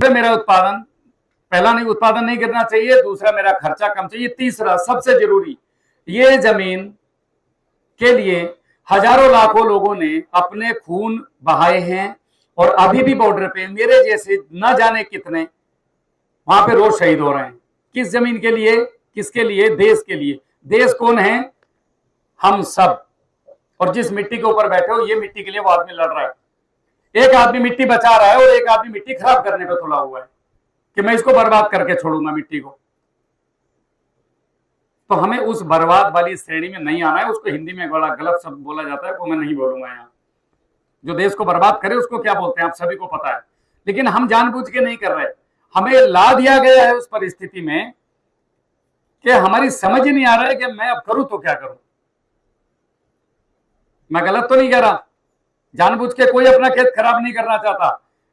पे मेरा उत्पादन, पहला नहीं, उत्पादन नहीं गिरना चाहिए, दूसरा मेरा खर्चा कम चाहिए, तीसरा सबसे जरूरी, ये जमीन के लिए हजारों लाखों लोगों ने अपने खून बहाए हैं और अभी भी बॉर्डर पे मेरे जैसे न जाने कितने वहां पे रोज शहीद हो रहे हैं। किस जमीन के लिए, किसके लिए? देश के लिए। देश कौन है? हम सब। और जिस मिट्टी के ऊपर बैठे हो, ये मिट्टी के लिए वो आदमी लड़ रहा है। एक आदमी मिट्टी बचा रहा है और एक आदमी मिट्टी खराब करने पे तुला हुआ है कि मैं इसको बर्बाद करके छोड़ूंगा मिट्टी को। तो हमें उस बर्बाद वाली श्रेणी में नहीं आना है। उसको हिंदी में बड़ा गलत शब्द बोला जाता है, वो मैं नहीं बोलूंगा यहाँ। जो देश को बर्बाद करे उसको क्या बोलते हैं आप सभी को पता है, लेकिन हम जानबूझ के नहीं कर रहे। हमें ला दिया गया है उस परिस्थिति में कि हमारी समझ ही नहीं आ रहा है कि मैं अब करूं तो क्या करूं। मैं गलत तो नहीं कह रहा, जानबूझ के कोई अपना खेत खराब नहीं करना चाहता,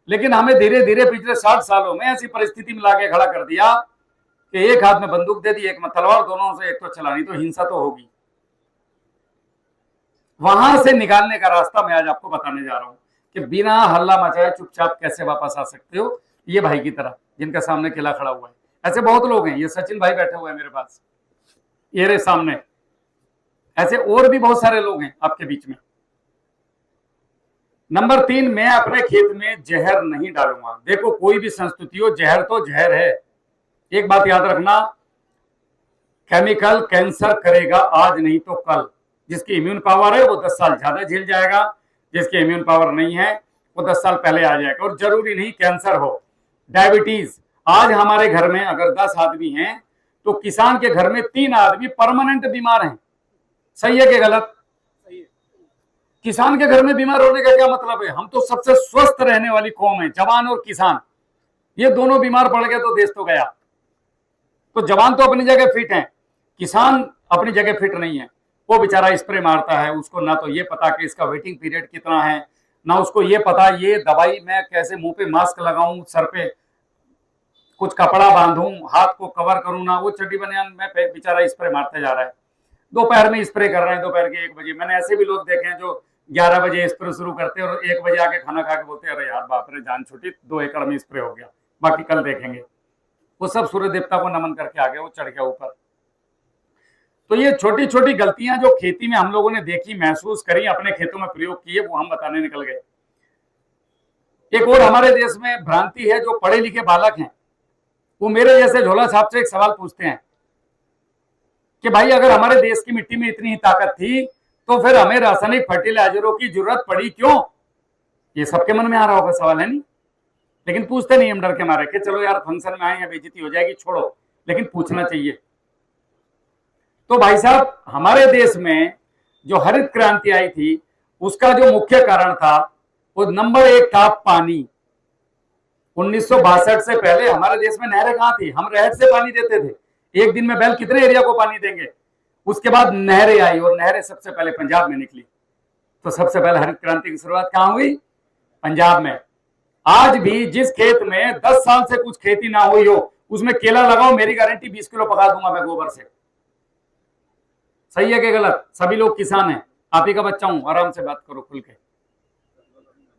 लेकिन हमें धीरे धीरे पिछले 60 सालों में ऐसी परिस्थिति में लाके खड़ा कर दिया कि एक हाथ में बंदूक दे दी, एक में तलवार, दोनों से एक तो चलानी, तो हिंसा तो होगी। वहां से निकालने का रास्ता मैं आज आपको बताने जा रहा हूं कि बिना हल्ला मचाए चुपचाप कैसे वापस आ सकते हो। ये भाई की तरह जिनका सामने किला खड़ा हुआ है, ऐसे बहुत लोग हैं। ये सचिन भाई बैठे हुए हैं मेरे पास, ये रहे सामने, ऐसे और भी बहुत सारे लोग हैं आपके बीच में। नंबर 3, मैं अपने खेत में जहर नहीं डालूंगा। देखो, कोई भी संस्कृति हो, जहर तो जहर है। एक बात याद रखना, केमिकल कैंसर करेगा आज नहीं तो कल। जिसकी इम्यून पावर है वो 10 साल ज्यादा झेल जाएगा, जिसकी इम्यून पावर नहीं है वो 10 साल पहले आ जाएगा। और जरूरी नहीं कैंसर हो, डायबिटीज। आज हमारे घर में अगर 10 आदमी हैं तो किसान के घर में 3 आदमी परमानेंट बीमार हैं। सही है कि गलत? किसान के घर में बीमार होने का क्या मतलब है? हम तो सबसे स्वस्थ रहने वाली कौम है, जवान और किसान। ये दोनों बीमार पड़ गए तो देश तो गया। तो जवान तो अपनी जगह फिट है, किसान अपनी जगह फिट नहीं है। वो बेचारा स्प्रे मारता है, उसको ना तो ये पता कि इसका वेटिंग पीरियड कितना है, ना उसको ये पता ये दवाई मैं कैसे मुंह पे मास्क लगाऊं, सर पे कुछ कपड़ा बांधूं, हाथ को कवर करूं, ना वो चड्डी बनियान में बेचारा स्प्रे मारते जा रहा है। दोपहर में स्प्रे कर रहे हैं, दोपहर के 1 बजे। मैंने ऐसे भी लोग देखे हैं जो 11 बजे स्प्रे शुरू करते हैं और 1 बजे आके खाना खा के बोलते हैं अरे यार बाप रे, जान छुट्टी, 2 एकड़ में स्प्रे हो गया, बाकी कल देखेंगे। वो सब सूर्य देवता को नमन करके आ गए, वो चढ़ गया ऊपर। तो ये छोटी छोटी गलतियां जो खेती में हम लोगों ने देखी, महसूस करी, अपने खेतों में प्रयोग किए, वो हम बताने निकल गए। एक और हमारे देश में भ्रांति है, जो पढ़े लिखे बालक हैं वो मेरे जैसे झोला छाप से एक सवाल पूछते हैं कि भाई अगर हमारे देश की मिट्टी में इतनी ही ताकत थी तो फिर हमें रासायनिक फर्टिलाइजरों की जरूरत पड़ी क्यों? ये सबके मन में आ रहा होगा सवाल, है नहीं? लेकिन पूछते नहीं हम, डर के मारे कि चलो यार फंक्शन में आए हैं, बेइज्जती हो जाएगी, छोड़ो। लेकिन पूछना चाहिए। तो भाई साहब, हमारे देश में जो हरित क्रांति आई थी उसका जो मुख्य कारण था वो नंबर 1 था पानी। 1962 से पहले हमारे देश में नहरें कहां थी? हम नहर से पानी देते थे। एक दिन में बैल कितने एरिया को पानी देंगे? उसके बाद नहरें आई और नहरें सबसे पहले पंजाब में निकली। तो सबसे पहले हरित क्रांति की शुरुआत कहां हुई? पंजाब में। आज भी जिस खेत में 10 साल से कुछ खेती ना हुई हो उसमें केला लगाओ, मेरी गारंटी 20 किलो पका दूंगा मैं गोबर से। सही है कि गलत? सभी लोग किसान हैं, आप ही का बच्चा हूं, आराम से बात करो खुल के।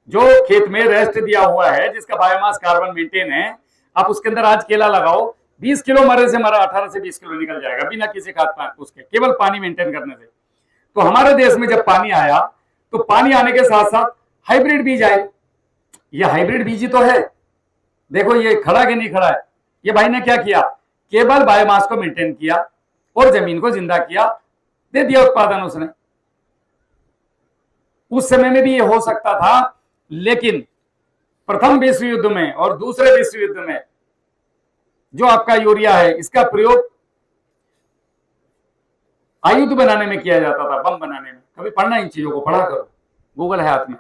जो खेत में रेस्ट दिया हुआ है, जिसका बायोमास कार्बन मेंटेन है, आप उसके अंदर आज केला लगाओ, 20 किलो मरे से मरा 18 से 20 किलो निकल जाएगा बिना किसी खाद उसके, केवल पानी मेंटेन करने से। तो हमारे देश में जब पानी आया तो पानी आने के साथ साथ हाइब्रिड बीज आए। ये हाइब्रिड बीज ही तो है। देखो ये खड़ा कि नहीं खड़ा है? ये भाई ने क्या किया? केवल बायोमास को मेंटेन किया और जमीन को जिंदा किया, दे दिया उत्पादन उसने। उस समय में भी ये हो सकता था, लेकिन प्रथम विश्व युद्ध में और दूसरे विश्व युद्ध में जो आपका यूरिया है, इसका प्रयोग आयुध बनाने में किया जाता था, बम बनाने में। कभी पढ़ना इन चीजों को, पढ़ा करो, गूगल है हाथ में।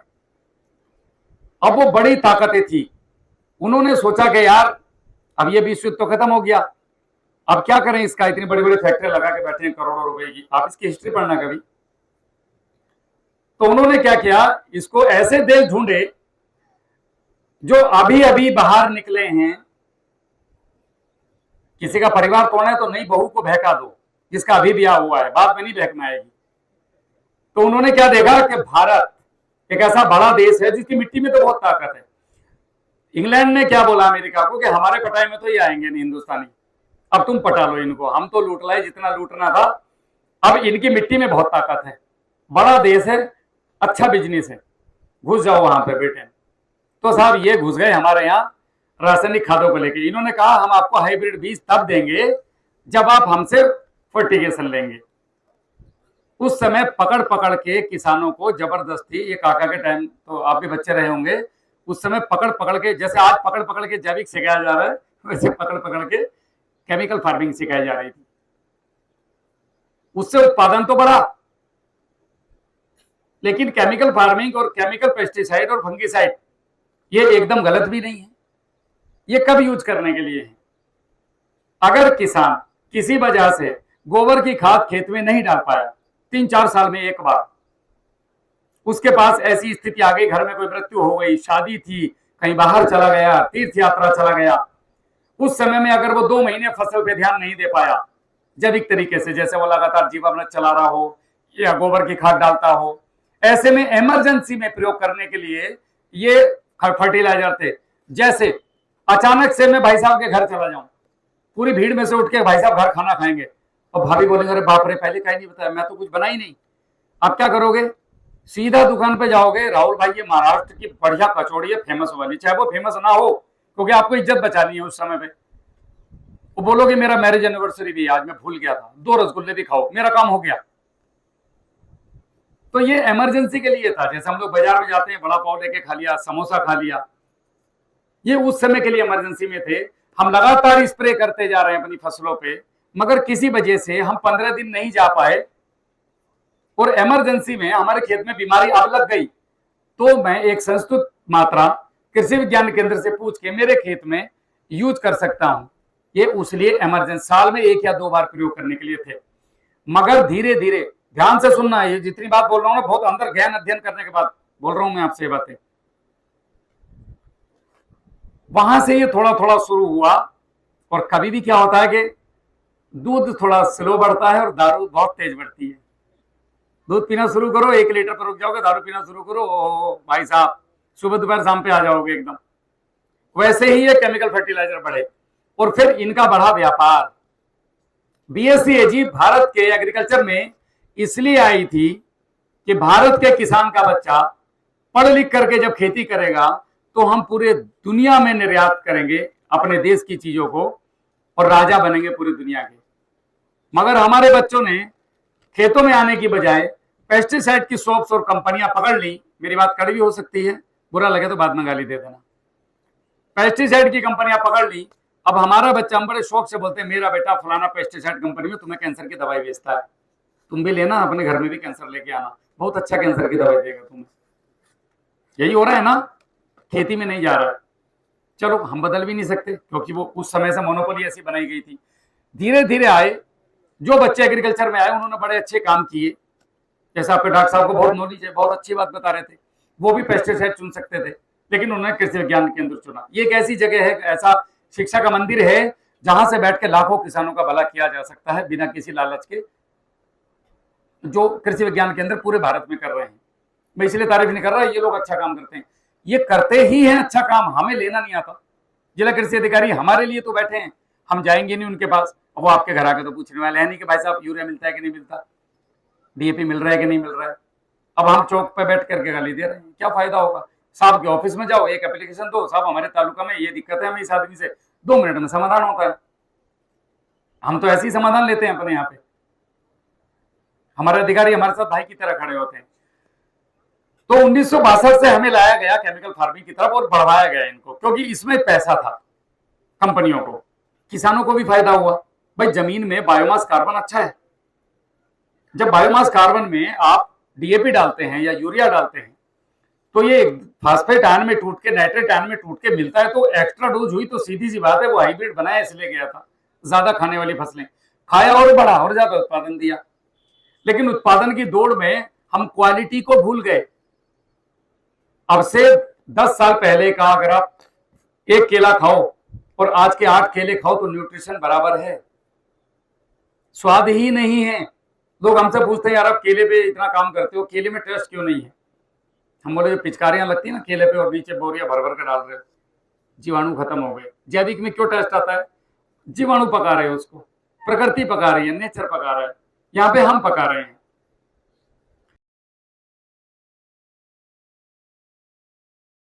अब वो बड़ी ताकतें थी, उन्होंने सोचा कि यार अब ये विश्व युद्ध तो खत्म हो गया, अब क्या करें इसका? इतनी बड़ी बड़ी फैक्ट्री लगा के बैठे हैं करोड़ों रुपए की। आप इसकी हिस्ट्री पढ़ना कभी। तो उन्होंने क्या किया, इसको ऐसे देश ढूंढे जो अभी अभी बाहर निकले हैं। किसी का परिवार तोड़ना है तो नई बहू को बहका दो, जिसका अभी ब्याह हुआ है, बाद में नहीं बहकना आएगी। तो उन्होंने क्या देखा कि भारत एक ऐसा बड़ा देश है जिसकी मिट्टी में तो बहुत ताकत है। इंग्लैंड ने क्या बोला अमेरिका को कि हमारे पटाई में तो ये आएंगे नहीं हिंदुस्तानी, अब तुम पटा लो इनको, हम तो लूट लाए जितना लूटना था, अब इनकी मिट्टी में बहुत ताकत है, बड़ा देश है, अच्छा बिजनेस है, घुस जाओ वहां पे बेटे। तो साहब ये घुस गए हमारे यहाँ रासायनिक खादों को लेके। इन्होंने कहा हम आपको हाइब्रिड बीज तब देंगे जब आप हमसे फर्टिगेशन लेंगे। उस समय पकड़ पकड़ के किसानों को जबरदस्ती, ये काका के टाइम तो आप भी बच्चे रहे होंगे, उस समय पकड़ पकड़ के, जैसे आज पकड़ पकड़ के जैविक सिखाया जा रहा है, वैसे पकड़ पकड़ के केमिकल फार्मिंग सिखाई जा रही थी। उससे उत्पादन तो बढ़ा, लेकिन केमिकल फार्मिंग और केमिकल पेस्टिसाइड और फंगिसाइड ये एकदम गलत भी नहीं है। ये कब यूज करने के लिए है? अगर किसान किसी वजह से गोबर की खाद खेत में नहीं डाल पाया 3-4 साल में एक बार, उसके पास ऐसी स्थिति आ गई, घर में कोई मृत्यु हो गई, शादी थी, कहीं बाहर चला गया, तीर्थ यात्रा चला गया, उस समय में अगर वो 2 महीने फसल पे ध्यान नहीं दे पाया जैविक तरीके से, जैसे वो लगातार जीवामृत चला रहा हो या गोबर की खाद डालता हो, ऐसे में इमरजेंसी में प्रयोग करने के लिए ये फर्टिलाइजर थे। जैसे अचानक से मैं भाई साहब के घर चला जाऊं, पूरी भीड़ में से उठ के भाई साहब घर खाना खाएंगे, और भाभी बोलेंगे अरे बाप रे पहले कहीं नहीं बताया, मैं तो कुछ बना ही नहीं। आप क्या करोगे? सीधा दुकान पे जाओगे, राहुल भाई ये महाराष्ट्र की बढ़िया कचौड़ी है फेमस वाली, चाहे वो फेमस ना हो, क्योंकि आपको इज्जत बचानी है उस समय पे। वो बोलोगे मेरा मैरिज एनिवर्सरी भी आज मैं भूल गया था, 2 रसगुल्ले भी खाओ, मेरा काम हो गया। तो ये इमरजेंसी के लिए था। जैसे हम लोग बाजार में जाते हैं, बड़ा पाव लेके खा लिया, समोसा खा लिया, ये उस समय के लिए इमरजेंसी में थे। हम लगातार स्प्रे करते जा रहे हैं अपनी फसलों पे, मगर किसी वजह से हम 15 दिन नहीं जा पाए और इमरजेंसी में हमारे खेत में बीमारी अब लग गई, तो मैं एक संस्तुत मात्रा कृषि विज्ञान केंद्र से पूछ के मेरे खेत में यूज कर सकता हूं। ये उसलिए इमरजेंसी साल में 1 या 2 बार प्रयोग करने के लिए थे। मगर धीरे धीरे, ध्यान से सुनना, ये जितनी बात बोल रहा हूं ना बहुत अंदर गहन अध्ययन करने के बाद बोल रहा हूं मैं आपसे बातें। वहां से ये थोड़ा थोड़ा शुरू हुआ। और कभी भी क्या होता है कि दूध थोड़ा स्लो बढ़ता है और दारू बहुत तेज बढ़ती है। दूध पीना शुरू करो, 1 लीटर पर रुक जाओगे, दारू पीना शुरू करो, ओ भाई साहब सुबह दोपहर शाम पे आ जाओगे एकदम। वैसे ही ये केमिकल फर्टिलाइजर बढ़े और फिर इनका बढ़ा व्यापार। बीएससी एजी भारत के एग्रीकल्चर में इसलिए आई थी कि भारत के किसान का बच्चा पढ़ लिख करके जब खेती करेगा तो हम पूरे दुनिया में निर्यात करेंगे अपने देश की चीजों को और राजा बनेंगे पूरी दुनिया के। मगर हमारे बच्चों ने खेतों में आने की बजाय पेस्टिसाइड की शॉप्स और कंपनियां पकड़ ली। मेरी बात कड़वी हो सकती है, बुरा लगे तो बाद में गाली दे देना। पेस्टिसाइड की कंपनियां पकड़ ली। अब हमारा बच्चा, हम बड़े शौक से बोलते हैं मेरा बेटा फलाना पेस्टिसाइड कंपनी में तुम्हें कैंसर की दवाई बेचता है, तुम भी लेना, अपने घर में भी कैंसर लेके आना, बहुत अच्छा कैंसर की दवाई देगा तुम्हें। यही हो रहा है ना, खेती में नहीं जा रहा है। चलो हम बदल भी नहीं सकते क्योंकि वो उस समय से मोनोपोली ऐसी बनाई गई थी। धीरे धीरे आए जो बच्चे एग्रीकल्चर में आए, उन्होंने बड़े अच्छे काम किए। जैसे आपके डॉक्टर साहब को बहुत नॉलेज है, बहुत अच्छी बात बता रहे थे, वो भी पेस्टिसाइड चुन सकते थे, लेकिन उन्होंने कृषि विज्ञान केंद्र चुना। ये एक ऐसी जगह है, ऐसा शिक्षा का मंदिर है जहां से बैठ के लाखों किसानों का भला किया जा सकता है बिना किसी लालच के, जो कृषि विज्ञान केंद्र पूरे भारत में कर रहे हैं। मैं इसलिए तारीफ नहीं कर रहा, ये लोग अच्छा काम करते हैं, ये करते ही हैं अच्छा काम, हमें लेना नहीं आता। जिला कृषि अधिकारी हमारे लिए तो बैठे हैं, हम जाएंगे नहीं उनके पास, वो आपके घर आके तो पूछने वाले हैं नहीं कि भाई साहब यूरिया मिलता है कि नहीं मिलता, डीएपी मिल रहा है कि नहीं मिल रहा है। अब हम चौक पे बैठ करके गाली दे रहे हैं, क्या फायदा होगा? साहब के ऑफिस में जाओ, एक एप्लीकेशन दो, साहब हमारे तालुका में ये दिक्कत है, हमें इस आदमी से 2 मिनट में समाधान होता है। हम तो ऐसे ही समाधान लेते हैं अपने यहाँ पे, हमारे अधिकारी हमारे साथ भाई की तरह खड़े होते हैं। तो 1962 से हमें लाया गया केमिकल फार्मिंग की तरफ और बढ़ाया गया इनको, क्योंकि इसमें पैसा था कंपनियों को, किसानों को भी फायदा हुआ। भाई जमीन में बायोमास कार्बन अच्छा है, जब बायोमास कार्बन में आप डीएपी डालते हैं या यूरिया डालते हैं तो ये फास्फेट आयन में टूट के नाइट्रेट आयन में टूट के मिलता है, तो एक्स्ट्रा डोज हुई तो सीधी सी बात है वो हाइब्रिड बनाया इसलिए गया था, ज्यादा खाने वाली फसलें खाया और बढ़ा और ज्यादा उत्पादन दिया। लेकिन उत्पादन की दौड़ में हम क्वालिटी को भूल गए। अब से 10 साल पहले का अगर आप 1 केला खाओ और आज के 8 केले खाओ तो न्यूट्रिशन बराबर है, स्वाद ही नहीं है। लोग हमसे पूछते हैं यार आप केले पे इतना काम करते हो, केले में टेस्ट क्यों नहीं है? हम बोले जो पिचकारियां लगती है ना केले पे और नीचे बोरियां भर भर कर डाल रहे हो, जीवाणु खत्म हो गए। जैविक में क्यों टेस्ट आता है? जीवाणु पका रहे हैं उसको, प्रकृति पका रही है, नेचर पका रहा है, यहाँ पे हम पका रहे हैं।